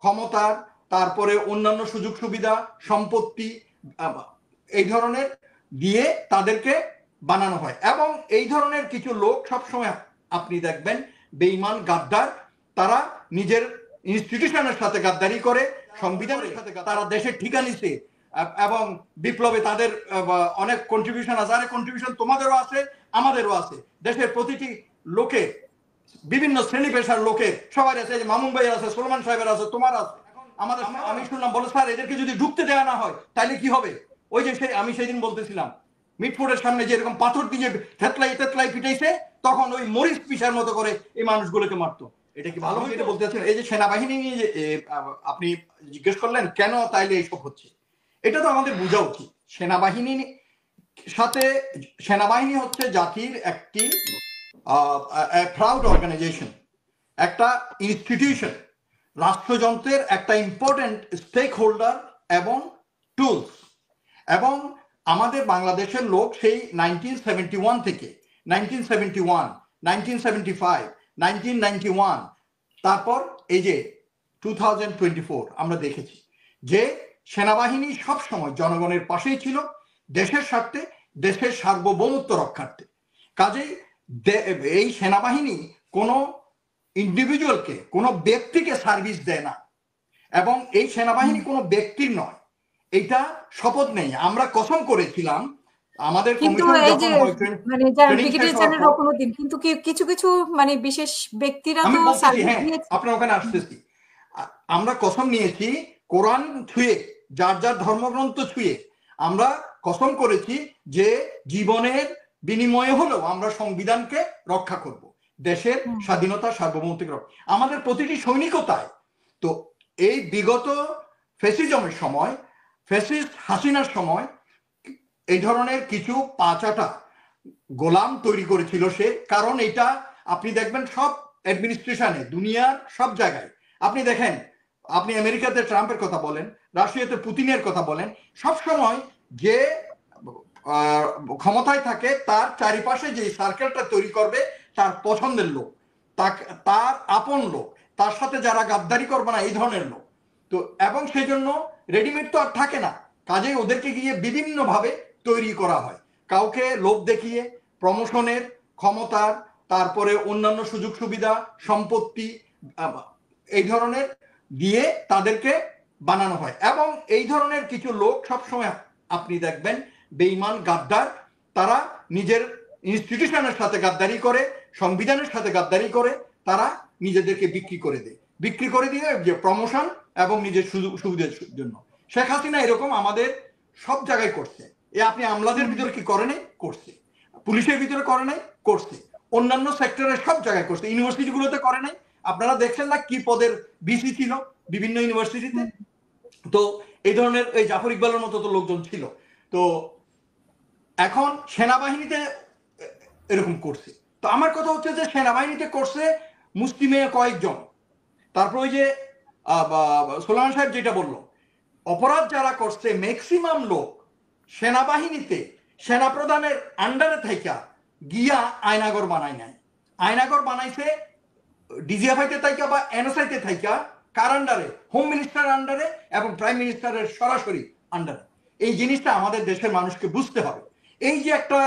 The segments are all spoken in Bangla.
ক্ষমতার, তারপরে অন্যান্য সুযোগ সুবিধা, সম্পত্তি, এই ধরনের দিয়ে তাদেরকে বানানো হয়। এবং এই ধরনের কিছু লোক সবসময় আপনি দেখবেন বেঈমান গাদ্দার, তারা নিজের ইনস্টিটিউশনের সাথে গাদ্দারি করে, সংবিধানের সাথে তারা দেশের ঠিকা নিছে এবং বিপ্লবে তাদের অনেক কন্ট্রিবিউশন আছে। অনেক কন্ট্রিবিউশন তোমাদেরও আছে, আমাদেরও আছে। দেশের প্রতিটি লোকের, বিভিন্ন শ্রেণী পেশার লোকের সবার আছে। মামুন ভাইয়ের আছে, সোলমান সাহেবের আছে, তোমার আছে। আমাদের আমি শুনলাম বলে স্যার এদেরকে যদি ঢুকতে দেওয়া না হয় তাহলে কি হবে? ওই যে আমি সেদিন বলতেছিলাম মিটফোর্ডের সামনে যে এরকম পাথর দিয়ে থেতলাই থেতলাই পিটাইছে, তখন ওই মরিচ পিসার মতো করে এই মানুষগুলোকে মারতো। এটা কি ভালো হইতে বলতে চাচ্ছেন? এই যে সেনাবাহিনী নিয়ে যে আপনি জিজ্ঞেস করলেন কেন তাইলে এইসব হচ্ছে, এটা তো আমাদের বোঝা উচিত। সেনাবাহিনী সাথে, সেনাবাহিনী হচ্ছে জাতির একটি প্রাউড অর্গানাইজেশন, একটা ইনস্টিটিউশন, রাষ্ট্রযন্ত্রের একটা ইম্পর্টেন্ট স্টেক হোল্ডার এবং টুলস। এবং আমাদের বাংলাদেশের লোক সেই 1971 থেকে 1971, 1975, 1991, তারপর এই যে 2024 আমরা দেখেছি যে সেনাবাহিনী সবসময় জনগণের পাশেই ছিল, দেশের স্বার্থে, দেশের সার্বভৌমত্ব রক্ষার্থে। কাজেই এই সেনাবাহিনী কোনো ইন্ডিভিজুয়ালকে, কোনো ব্যক্তিকে সার্ভিস দেয় না, এবং এই সেনাবাহিনী কোনো ব্যক্তির নয়, এটা শপথ নেই। আমরা কসম করেছিলাম আমাদের কমিশন যখন মানে যারা ব্রিগেডিয়ার জেনারেল রকমউদ্দিন, কিন্তু কিছু কিছু মানে বিশেষ ব্যক্তিরা তো সার্ভিস দিয়েছে। আপনার ওখানে আসতেছি, আমরা কসম নিয়েছি কোরআন ছুঁয়ে, যার যার ধর্মগ্রন্থ ছুঁয়ে আমরা কসম করেছি যে জীবনের বিনিময়ে হলেও আমরা সংবিধানকে রক্ষা করব, দেশের স্বাধীনতা সার্বভৌমত্ব। আমাদের প্রতিটি সৈনিকতায় তো এই বিগত ফ্যাসিজমের সময়, ফ্যাসিস্ট হাসিনার সময় এই ধরনের কিছু পাঁচাটা গোলাম তৈরি করেছিল সে। কারণ এটা আপনি দেখবেন সব অ্যাডমিনিস্ট্রেশনে, দুনিয়ার সব জায়গায় আপনি দেখেন, আপনি আমেরিকাতে ট্রাম্পের কথা বলেন, রাশিয়াতে পুতিনের কথা বলেন, সব সময় যে ক্ষমতায় থাকে তার চারিপাশে যে সার্কেলটা তৈরি করবে তার পছন্দের লোক, তার আপন লোক, তার সাথে যারা গাদ্দারি করবে না, এই ধরনের লোক। তো এবং সেই জন্য রেডিমেড তো আর থাকে না, কাজেই ওদেরকে গিয়ে বিভিন্ন ভাবে তৈরি করা হয়। কাউকে লোভ দেখিয়ে প্রমোশনের, ক্ষমতার, তারপরে অন্যান্য সুযোগ সুবিধা, সম্পত্তি, এই ধরনের দিয়ে তাদেরকে বানানো হয়। এবং এই ধরনের কিছু লোক সবসময় আপনি দেখবেন বেঈমান গাদ্দার, তারা নিজের ইনস্টিটিউশনের সাথে গাদ্দারি করে, সংবিধানের সাথে গাদ্দারি করে, তারা নিজেদেরকে বিক্রি করে দেয়, বিক্রি করে দিয়ে যে প্রমোশন এবং নিজের সুবিধার জন্য। শেখ হাসিনা এরকম আমাদের সব জায়গায় করছে। আপনি আমলাদের ভিতরে কি করে নাই? করছে। পুলিশের ভিতরে করে নাই? করছে। অন্যান্য সেক্টরের সব জায়গায় করছে। ইউনিভার্সিটিগুলোতে করে নাই? আপনারা দেখছেন না কি পদের ভিসি ছিল বিভিন্ন ইউনিভার্সিটিতে? তো এই ধরনের এই জাফর ইকবালের মতো তো লোকজন ছিল। তো এখন সেনাবাহিনীতে এরকম করছে। তো আমার কথা হচ্ছে যে সেনাবাহিনীতে করছে মুসলিমে কয়েকজন, তারপর ওই যে সোলামান সাহেব যেটা বললো, অপরাধ যারা করছে ম্যাক্সিমাম লোক সেনাবাহিনীতে সেনাপ্রধানের আন্ডারে থাইকা গিয়া আয়নাগর বানায় নাই। আয়নাগর বানাইছে ডিজিএফআইতে থাইকা বা এনএসআইতে থাইকা। কার আন্ডারে? হোম মিনিস্টার আন্ডারে এবং প্রাইম মিনিস্টারের সরাসরি আন্ডারে। এই জিনিসটা আমাদের দেশের মানুষকে বুঝতে হবে। এই যে একটা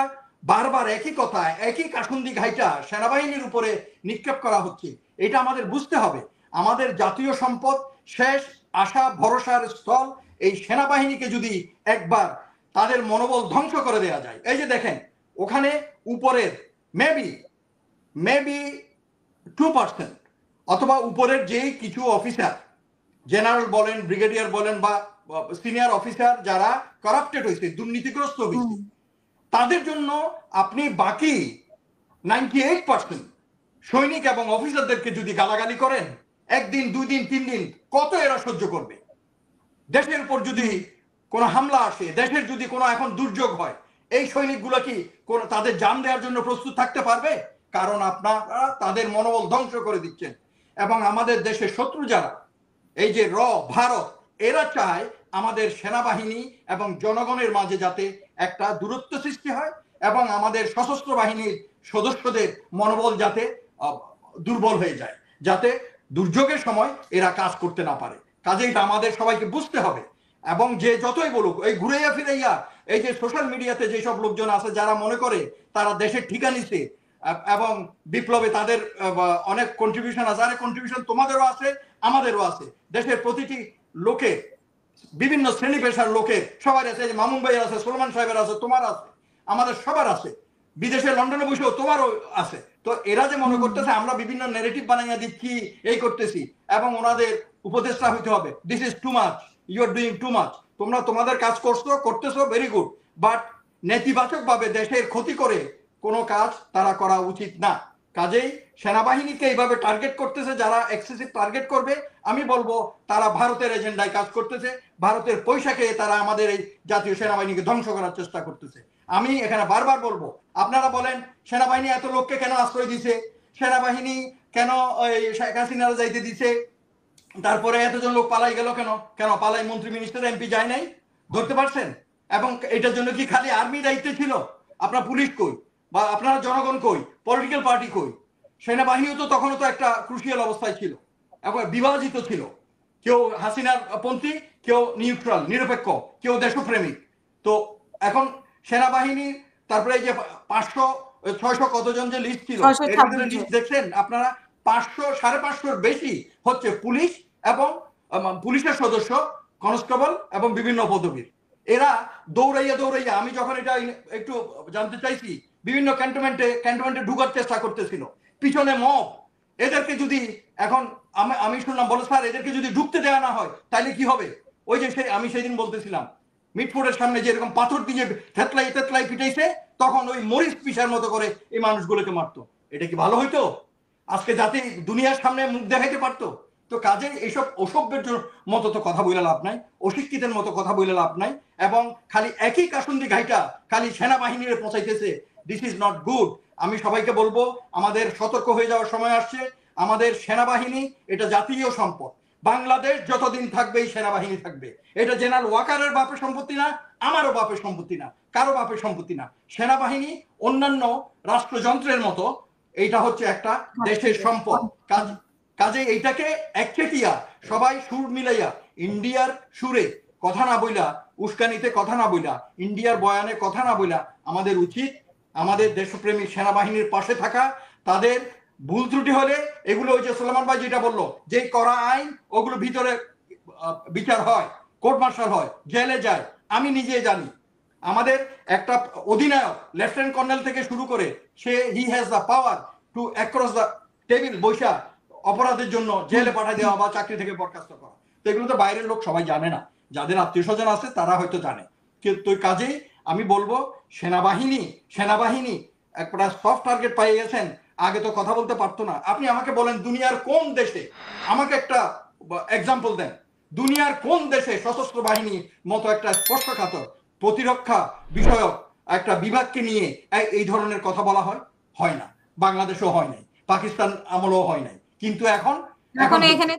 বারবার একই কথা, একই কাসুন্দি ঘাইটা সেনাবাহিনীর উপরে নিক্ষেপ করা হচ্ছে, এটা আমাদের বুঝতে হবে। আমাদের জাতীয় সম্পদ, শেষ আশা ভরসার স্থল এই সেনাবাহিনীকে যদি একবার তাদের মনোবল ধ্বংস করে দেওয়া যায়। এই যে দেখেন ওখানে উপরের মেবি 2% অথবা উপরের যেই কিছু অফিসার, জেনারেল বলেন, ব্রিগেডিয়ার বলেন বা সিনিয়র অফিসার যারা কারাপ্টেড হয়েছে, দুর্নীতিগ্রস্ত হয়েছে, তাদের জন্য আপনি বাকি 98% সৈনিক এবং অফিসারদেরকে যদি গালাগালি করেন, একদিন, 2 দিন, 3 দিন কত এরা সহ্য করবে? দেশের উপর যদি কোনো হামলা আসে, দেশের যদি কোনো এখন দুর্যোগ হয়, এই সৈনিকগুলো কি তাদের জান দেওয়ার জন্য প্রস্তুত থাকতে পারবে? কারণ আপনারা তাদের মনোবল ধ্বংস করে দিচ্ছেন। এবং আমাদের দেশের শত্রু যারা, এই যে ভারত, এরা চায় আমাদের সেনাবাহিনী এবং জনগণের মাঝে যাতে একটা দূরত্ব সৃষ্টি হয় এবং আমাদের সশস্ত্র বাহিনীর সদস্যদের মনোবল যাতে দুর্বল হয়ে যায়, যাতে দুর্যোগের সময় এরা কাজ করতে না পারে। কাজে এটা আমাদের সবাইকে বুঝতে হবে। এবং যে যতই বলুক, এই ঘুরাইয়া ফিরাইয়া এই যে সোশ্যাল মিডিয়াতে যেসব লোকজন আছে যারা মনে করে তারা দেশের ঠিকা নিছে এবং বিপ্লবে তাদের অনেক কন্ট্রিবিউশন আছে, আরে কন্ট্রিবিউশন তোমাদেরও আছে আমাদেরও আছে। দেশের প্রতিটি লোকের, বিভিন্ন শ্রেণী পেশার লোকের সবার আছে, মামুন ভাইয়ের আছে, সুলমান সাহেবের আছে, তোমার আছে, আমাদের সবার আছে, বিদেশে লন্ডনে বসেও তোমারও আছে। তো এরা যে মনে করতেছে আমরা বিভিন্ন নেগেটিভ বানাইয়া দিচ্ছি, এই করতেছি, এবং ওনাদের উপদেষ্টা হইতে হবে, this is too much, you are doing too much. তোমরা তোমাদের কাজ করতেছো, ভেরি গুড, বাট নেতিবাচক ভাবে দেশের ক্ষতি করে কোনো কাজ তারা করা উচিত না। কাজেই সেনাবাহিনীকে এইভাবে টার্গেট করতেছে যারা এক্সেসিভ টার্গেট করবে, আমি বলবো তারা ভারতের এজেন্ডায় কাজ করতেছে, ভারতের পয়সা খেয়ে তারা আমাদের এই জাতীয় সেনাবাহিনীকে ধ্বংস করার চেষ্টা করতেছে। আমি এখানে বারবার বলবো, আপনারা বলেন সেনাবাহিনী এত লোককে কেন আশ্রয় দিছে, সেনাবাহিনী কেন শেখ হাসিনারা যাইতে দিছে, তারপরে এতজন লোক পালাই গেল কেন, কেন পালাই মন্ত্রী মিনিস্টার এমপি যায় নাই, ধরতে পারছেন? এবং এটার জন্য কি খালি আর্মি দায়িত্বে ছিল? আপনার পুলিশ কই, বা আপনার জনগণ কই, পলিটিক্যাল পার্টি কই? সেনাবাহিনীও তো তখনও তো একটা ক্রুশিয়াল অবস্থায় ছিল, এখন বিভাজিত ছিল, কেউ হাসিনার পন্থী, কেউ নিউট্রাল নিরপেক্ষ, কেউ দেশপ্রেমিক। তো এখন সেনাবাহিনী, তারপরে এই যে 500-600 কতজন যে লিস্ট ছিল, এর ভিতরে লিস্ট দেখছেন আপনারা, 500-550 বেশি হচ্ছে পুলিশ এবং পুলিশের সদস্য, কনস্টেবল এবং বিভিন্ন পদবীর। এরা দৌড়াইয়া আমি যখন এটা একটু জানতে চাইছি, বিভিন্ন ক্যান্টনমেন্টে ঢুকার চেষ্টা করতেছিল, পিছনে মব। এদেরকে যদি এখন আমি শুনলাম বলো স্যার এদেরকে যদি ঢুকতে দেওয়া না হয় তাহলে কি হবে? ওই যে আমি সেদিন বলতেছিলাম মিটফোর্ডের সামনে যে এরকম পাথর দিয়ে থেতলাই পিটাইছে, তখন ওই মরিস পিসার মতো করে এই মানুষগুলোকে মারতো। এটা কি ভালো হইতো? আজকে জাতি দুনিয়ার সামনে মুখ দেখাইতে পারতো? তো কাজে এইসব অসভ্যের মতো তো কথা বলে লাভ নাই, অশিক্ষিতের মতো কথা বলে লাভ নাই, এবং খালি একই কাসুন্দি ঘাইটা খালি সেনাবাহিনীর পৌঁছাইতেছে, দিস ইজ নট গুড। আমি সবাইকে বলবো আমাদের সতর্ক হয়ে যাওয়ার সময় আসছে। আমাদের সেনাবাহিনী এটা জাতীয় সম্পদ, বাংলাদেশ যতদিন থাকবে এই সেনাবাহিনী থাকবে। এটা জেনারেল ওয়াকারের বাপের সম্পত্তি না, আমারও বাপের সম্পত্তি না, কারো বাপের সম্পত্তি না। সেনাবাহিনী অন্যান্য রাষ্ট্রযন্ত্রের মতো এইটা হচ্ছে একটা দেশের সম্পদ। কাজে এইটাকে একচেটিয়া সবাই সুর মিলাইয়া ইন্ডিয়ার সুরে কথা না বইলা, উস্কানিতে কথা না বইলা, ইন্ডিয়ার বয়ানে কথা না বইলা, আমাদের উচিত আমাদের দেশপ্রেমী সেনাবাহিনীর পাশে থাকা। তাদের ভুল ত্রুটি হলে এগুলো, ওই যে সুলেমান ভাই যেটা বললো, যে করা আইন ওগুলো ভিতরে বিচার হয়, কোর্ট মার্শাল হয়, জেলে যায়। আমি নিজে জানি আমাদের একটা অধিনায়ক লেফটেন্যান্ট কর্নেল থেকে শুরু করে he has the power to across the table বৈশা অপরাধের জন্য জেলে পাঠিয়ে দেওয়া বা চাকরি থেকে বরখাস্ত করা। তো এগুলো তো বাইরের লোক সবাই জানে না, যাদের আত্মীয় স্বজন আছে তারা হয়তো জানে। কিন্তু কাজেই আমি বলবো সেনাবাহিনী একটা সফট টার্গেট পেয়ে গেছেন। আগে তো কথা বলতে পারতো না। আপনি আমাকে বলেন দুনিয়ার কোন দেশে, আমাকে একটা এক্সাম্পল দেন, দুনিয়ার কোন দেশে সশস্ত্র বাহিনীর মতো একটা স্পর্শকাতর প্রতিরক্ষা বিষয়ক একটা বিভাগকে নিয়ে এই ধরনের কথা বলা হয় না। বাংলাদেশেও হয় নাই, পাকিস্তান আমলেও হয় নাই, কিন্তু এখন এখানে